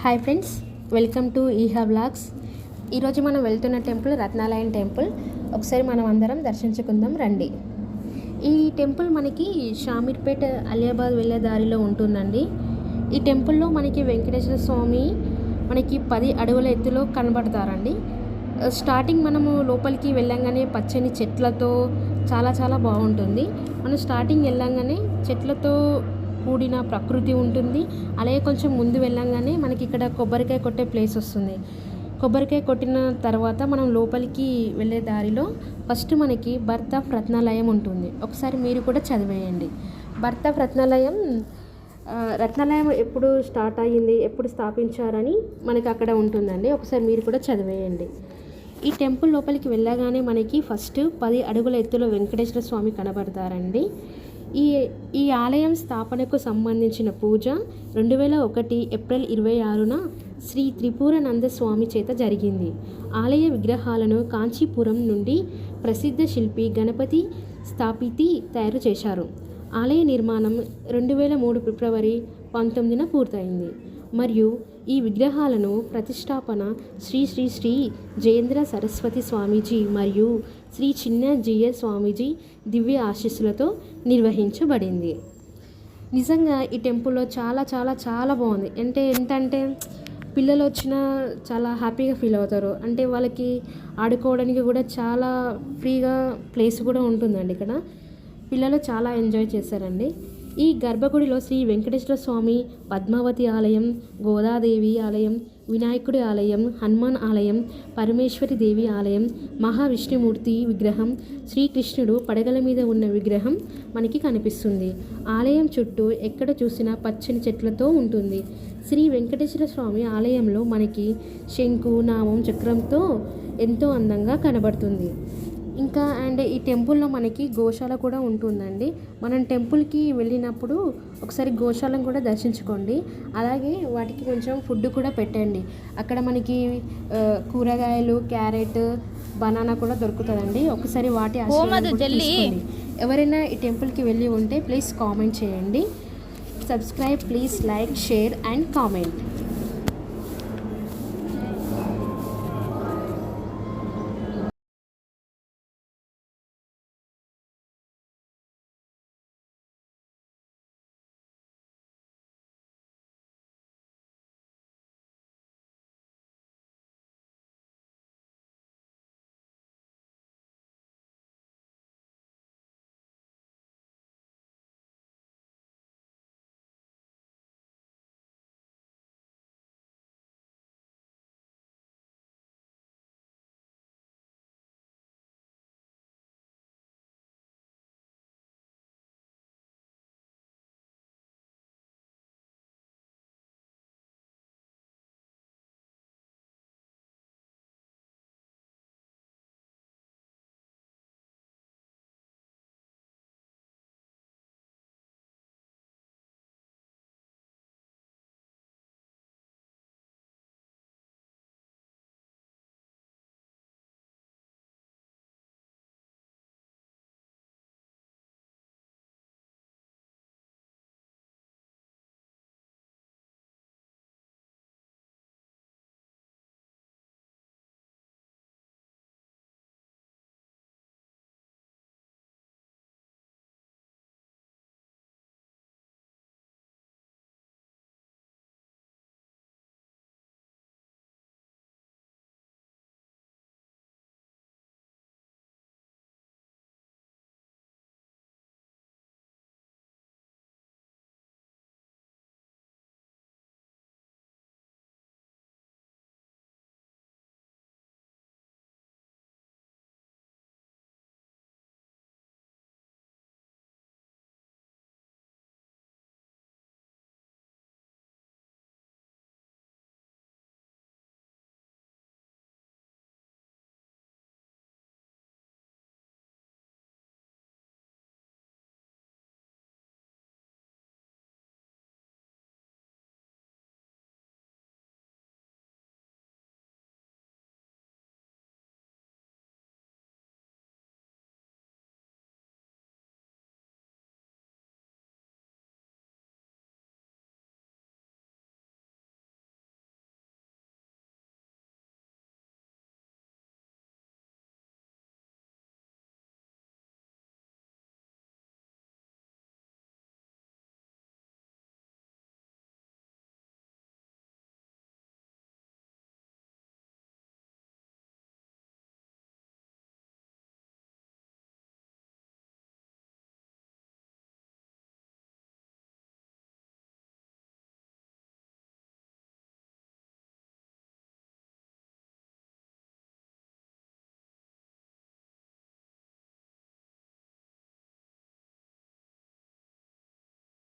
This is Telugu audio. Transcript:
హాయ్ ఫ్రెండ్స్, వెల్కమ్ టు ఈహా బ్లాగ్స్. ఈరోజు మనం వెళ్తున్న టెంపుల్ రత్నాలయం టెంపుల్. ఒకసారి మనం అందరం దర్శించుకుందాం రండి. ఈ టెంపుల్ మనకి షామీర్పేట అలియాబాద్ వెళ్ళే దారిలో ఉంటుందండి. ఈ టెంపుల్లో మనకి వెంకటేశ్వర స్వామి మనకి 10 అడుగుల ఎత్తులో కనబడతారండి. స్టార్టింగ్ మనము లోపలికి వెళ్ళంగానే పచ్చని చెట్లతో చాలా బాగుంటుంది. మనం స్టార్టింగ్ వెళ్ళంగానే చెట్లతో కూడిన ప్రకృతి ఉంటుంది. అలాగే కొంచెం ముందు వెళ్ళంగానే మనకి ఇక్కడ కొబ్బరికాయ కొట్టే ప్లేస్ వస్తుంది. కొబ్బరికాయ కొట్టిన తర్వాత మనం లోపలికి వెళ్ళే దారిలో ఫస్ట్ మనకి బర్త్ ఆఫ్ రత్నాలయం ఉంటుంది. ఒకసారి మీరు కూడా చదివేయండి. బర్త్ ఆఫ్ రత్నాలయం ఎప్పుడు స్టార్ట్ అయ్యింది, ఎప్పుడు స్థాపించారని మనకి అక్కడ ఉంటుందండి. ఒకసారి మీరు కూడా చదివేయండి. ఈ టెంపుల్ లోపలికి వెళ్ళగానే మనకి ఫస్ట్ 10 అడుగుల ఎత్తులో వెంకటేశ్వర స్వామి కనబడతారండి. ఈ ఆలయం స్థాపనకు సంబంధించిన పూజ 2001 ఏప్రిల్ 26న శ్రీ త్రిపురానంద స్వామి చేత జరిగింది. ఆలయ విగ్రహాలను కాంచీపురం నుండి ప్రసిద్ధ శిల్పి గణపతి స్థాపితి తయారు చేశారు. ఆలయ నిర్మాణం 2003 ఫిబ్రవరి 19న పూర్తయింది మరియు ఈ విగ్రహాలను ప్రతిష్టాపన శ్రీ జయేంద్ర సరస్వతి స్వామీజీ మరియు శ్రీ చిన్న జియ స్వామీజీ దివ్య ఆశీస్సులతో నిర్వహించబడింది. నిజంగా ఈ టెంపుల్లో చాలా బాగుంది. ఏంటంటే పిల్లలు వచ్చినా చాలా హ్యాపీగా ఫీల్ అవుతారు. అంటే వాళ్ళకి ఆడుకోవడానికి కూడా చాలా ఫ్రీగా ప్లేస్ కూడా ఉంటుందండి. ఇక్కడ పిల్లలు చాలా ఎంజాయ్ చేశారండి. ఈ గర్భగుడిలో శ్రీ వెంకటేశ్వర స్వామి, పద్మావతి ఆలయం, గోదాదేవి ఆలయం, వినాయకుడి ఆలయం, హనుమాన్ ఆలయం, పరమేశ్వరి దేవి ఆలయం, మహావిష్ణుమూర్తి విగ్రహం, శ్రీకృష్ణుడు పడగల మీద ఉన్న విగ్రహం మనకి కనిపిస్తుంది. ఆలయం చుట్టూ ఎక్కడ చూసినా పచ్చని చెట్లతో ఉంటుంది. శ్రీ వెంకటేశ్వర స్వామి ఆలయంలో మనకి శంకు, నామం, చక్రంతో ఎంతో అందంగా కనబడుతుంది. ఇంకా ఈ టెంపుల్లో మనకి గోశాల కూడా ఉంటుందండి. మనం టెంపుల్కి వెళ్ళినప్పుడు ఒకసారి గోశాలను కూడా దర్శించుకోండి. అలాగే వాటికి కొంచెం ఫుడ్ కూడా పెట్టండి. అక్కడ మనకి కూరగాయలు, క్యారెట్, బనానా కూడా దొరుకుతుందండి. ఒకసారి వాటి ఆశీర్వాదం కూడా తీసుకోండి. ఎవరైనా ఈ టెంపుల్కి వెళ్ళి ఉంటే ప్లీజ్ కామెంట్ చేయండి. Subscribe, please like, share and comment.